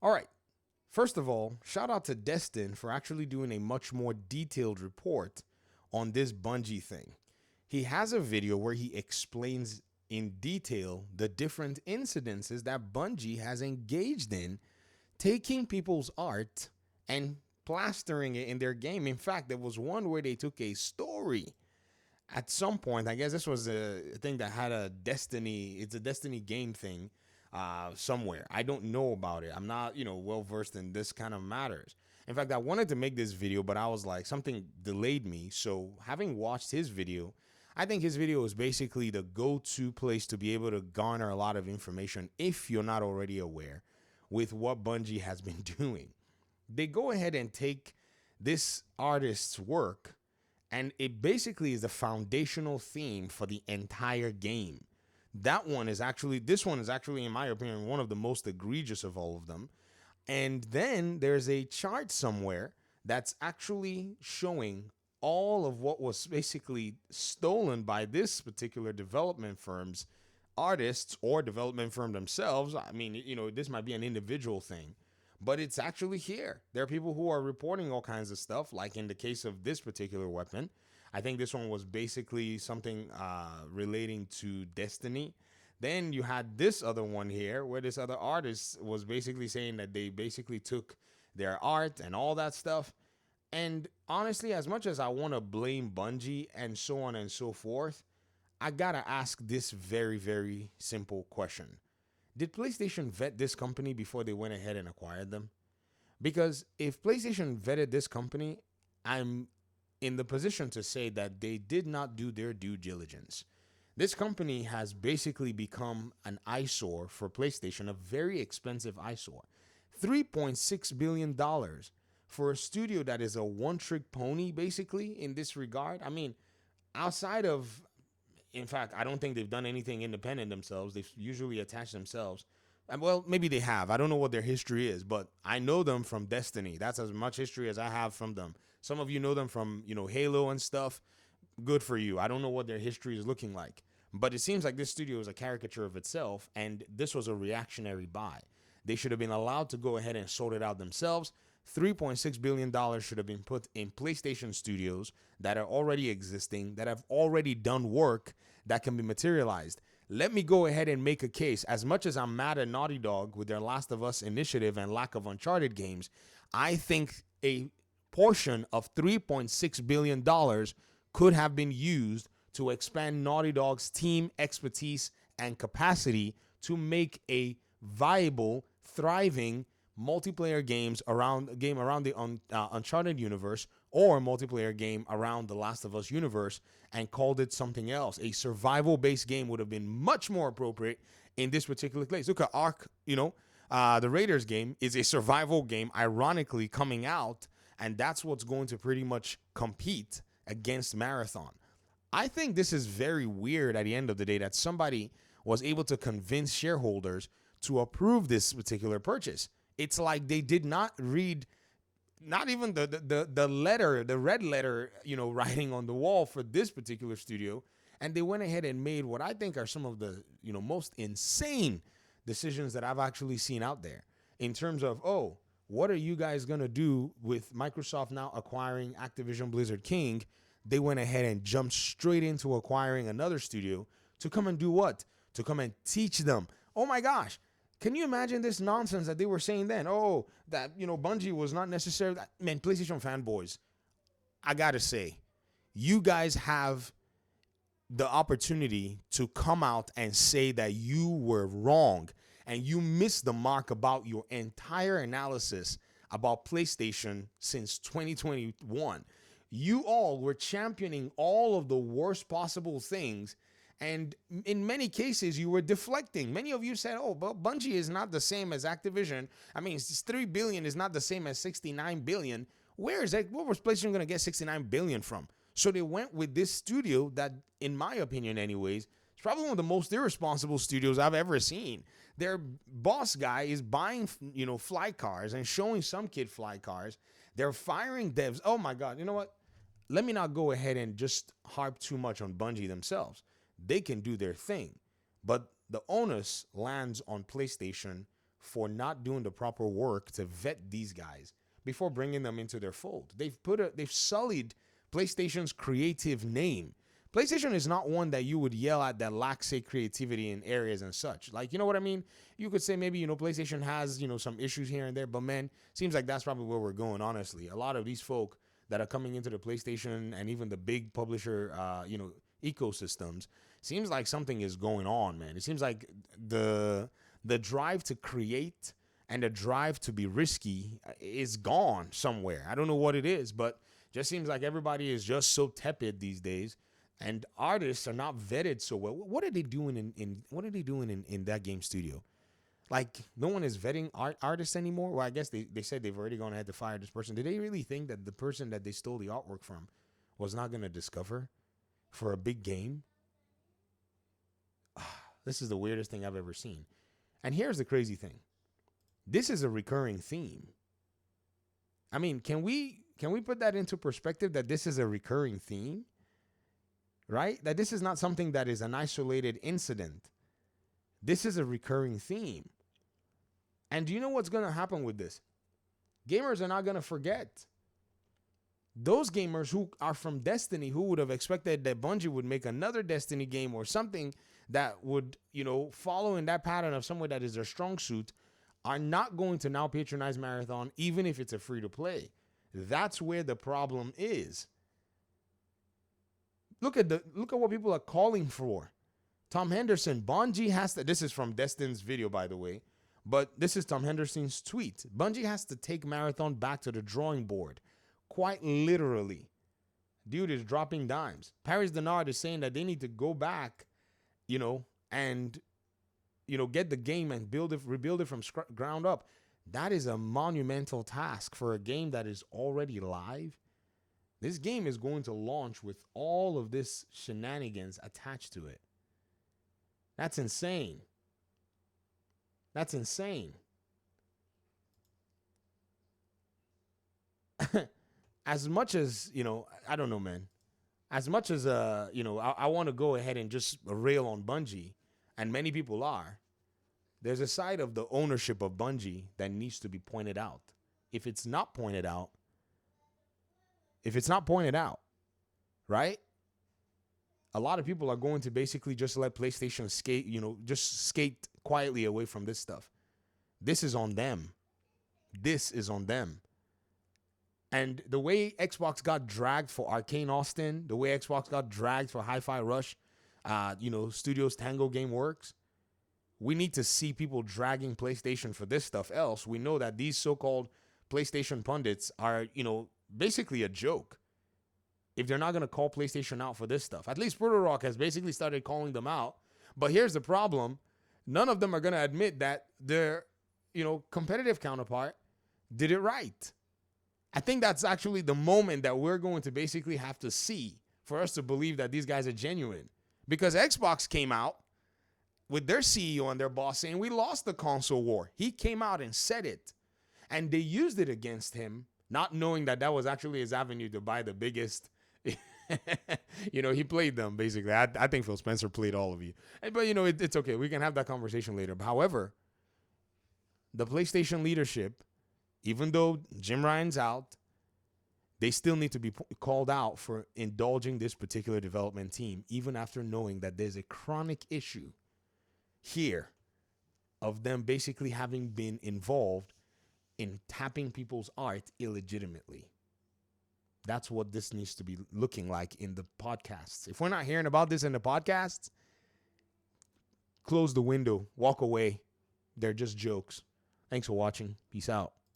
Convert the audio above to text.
All right. First of all, shout out to Destin for actually doing a much more detailed report on this Bungie thing. He has a video where he explains in detail the different incidences that Bungie has engaged in, taking people's art and plastering it in their game. In fact, there was one where they took a story at some point. I guess this was a thing that had a Destiny, it's a Destiny game thing somewhere. I don't know about it. I'm not, well versed in this kind of matters. In fact, I wanted to make this video, but I was like, something delayed me. So having watched his video, I think his video is basically the go-to place to be able to garner a lot of information if you're not already aware with what Bungie has been doing. They go ahead and take this artist's work, and it basically is the foundational theme for the entire game. This one is actually, in my opinion, one of the most egregious of all of them. And then there's a chart somewhere that's actually showing all of what was basically stolen by this particular development firm's artists or development firm themselves. I mean, this might be an individual thing, but it's actually here. There are people who are reporting all kinds of stuff, like in the case of this particular weapon. I think this one was basically something relating to Destiny. Then you had this other one here where this other artist was basically saying that they basically took their art and all that stuff. And honestly, as much as I want to blame Bungie and so on and so forth, I gotta ask this very, very simple question. Did PlayStation vet this company before they went ahead and acquired them? Because if PlayStation vetted this company, I'm in the position to say that they did not do their due diligence. This company has basically become an eyesore for PlayStation, a very expensive eyesore. $3.6 billion for a studio that is a one-trick pony, basically, in this regard. I mean, outside of, in fact, I don't think they've done anything independent themselves. They've usually attached themselves. And well, maybe they have. I don't know what their history is, but I know them from Destiny. That's as much history as I have from them. Some of you know them from, Halo and stuff. Good for you. I don't know what their history is looking like. But it seems like this studio is a caricature of itself, and this was a reactionary buy. They should have been allowed to go ahead and sort it out themselves. $3.6 billion should have been put in PlayStation studios that are already existing, that have already done work that can be materialized. Let me go ahead and make a case. As much as I'm mad at Naughty Dog with their Last of Us initiative and lack of Uncharted games, I think a portion of $3.6 billion could have been used to expand Naughty Dog's team expertise and capacity to make a viable, thriving multiplayer around the Uncharted universe, or multiplayer game around the Last of Us universe, and called it something else. A survival-based game would have been much more appropriate in this particular case. Look at Ark, the Raiders game is a survival game, ironically coming out, and that's what's going to pretty much compete against Marathon. I think this is very weird at the end of the day that somebody was able to convince shareholders to approve this particular purchase. It's like they did not read, not even the letter, the red letter, writing on the wall for this particular studio. And they went ahead and made what I think are some of the, most insane decisions that I've actually seen out there in terms of, what are you guys going to do with Microsoft now acquiring Activision Blizzard King? They went ahead and jumped straight into acquiring another studio to come and do what? To come and teach them. Oh my gosh. Can you imagine this nonsense that they were saying then? That, Bungie was not necessarily, man, PlayStation fanboys, I gotta say, you guys have the opportunity to come out and say that you were wrong and you missed the mark about your entire analysis about PlayStation since 2021. You all were championing all of the worst possible things. And in many cases, you were deflecting. Many of you said, but Bungie is not the same as Activision. I mean, $3 billion is not the same as $69 billion. Where was PlayStation going to get $69 billion from? So they went with this studio that, in my opinion anyways, is probably one of the most irresponsible studios I've ever seen. Their boss guy is buying, fly cars and showing some kid fly cars. They're firing devs. Oh, my God. You know what? Let me not go ahead and just harp too much on Bungie themselves. They can do their thing, but the onus lands on PlayStation for not doing the proper work to vet these guys before bringing them into their fold. They've sullied PlayStation's creative name. PlayStation is not one that you would yell at that lacks, say, creativity in areas and such. Like, you know what I mean? You could say maybe, PlayStation has, some issues here and there, but man, seems like that's probably where we're going, honestly. A lot of these folk that are coming into the PlayStation and even the big publisher, ecosystems, seems like something is going on, man. It seems like the drive to create and the drive to be risky is gone somewhere. I don't know what it is, but just seems like everybody is just so tepid these days. And artists are not vetted so well. What are they doing in that game studio? Like, no one is vetting artists anymore. Well, I guess they said they've already gone ahead to fire this person. Did they really think that the person that they stole the artwork from was not going to discover for a big game? This is the weirdest thing I've ever seen. And here's the crazy thing. This is a recurring theme. I mean, can we put that into perspective, that this is a recurring theme? Right? That this is not something that is an isolated incident. This is a recurring theme. And do you know what's going to happen with this? Gamers are not going to forget. Those gamers who are from Destiny, who would have expected that Bungie would make another Destiny game or something that would, follow in that pattern of somewhere that is their strong suit, are not going to now patronize Marathon, even if it's a free-to-play. That's where the problem is. Look at what people are calling for. Tom Henderson, Bungie has to, this is from Destin's video, by the way, but this is Tom Henderson's tweet. Bungie has to take Marathon back to the drawing board. Quite literally. Dude is dropping dimes. Paris Denard is saying that they need to go back, and, get the game and rebuild it from ground up. That is a monumental task for a game that is already live. This game is going to launch with all of this shenanigans attached to it. That's insane. That's insane. As much as, I don't know, man. As much as, I want to go ahead and just rail on Bungie, and many people are, there's a side of the ownership of Bungie that needs to be pointed out. If it's not pointed out, right? A lot of people are going to basically just let PlayStation skate quietly away from this stuff. This is on them. And the way Xbox got dragged for Arcane Austin, the way Xbox got dragged for Hi-Fi Rush, Studios Tango Game Works, we need to see people dragging PlayStation for this stuff. Else, we know that these so-called PlayStation pundits are, basically a joke. If they're not going to call PlayStation out for this stuff. At least Proto Rock has basically started calling them out. But here's the problem. None of them are going to admit that their, competitive counterpart did it right. I think that's actually the moment that we're going to basically have to see for us to believe that these guys are genuine. Because Xbox came out with their CEO and their boss saying, we lost the console war. He came out and said it. And they used it against him, not knowing that was actually his avenue to buy the biggest. He played them, basically. I think Phil Spencer played all of you. But, it's okay. We can have that conversation later. However, the PlayStation leadership, even though Jim Ryan's out, they still need to be called out for indulging this particular development team, even after knowing that there's a chronic issue here of them basically having been involved in tapping people's art illegitimately. That's what this needs to be looking like in the podcasts. If we're not hearing about this in the podcasts, close the window, walk away. They're just jokes. Thanks for watching. Peace out.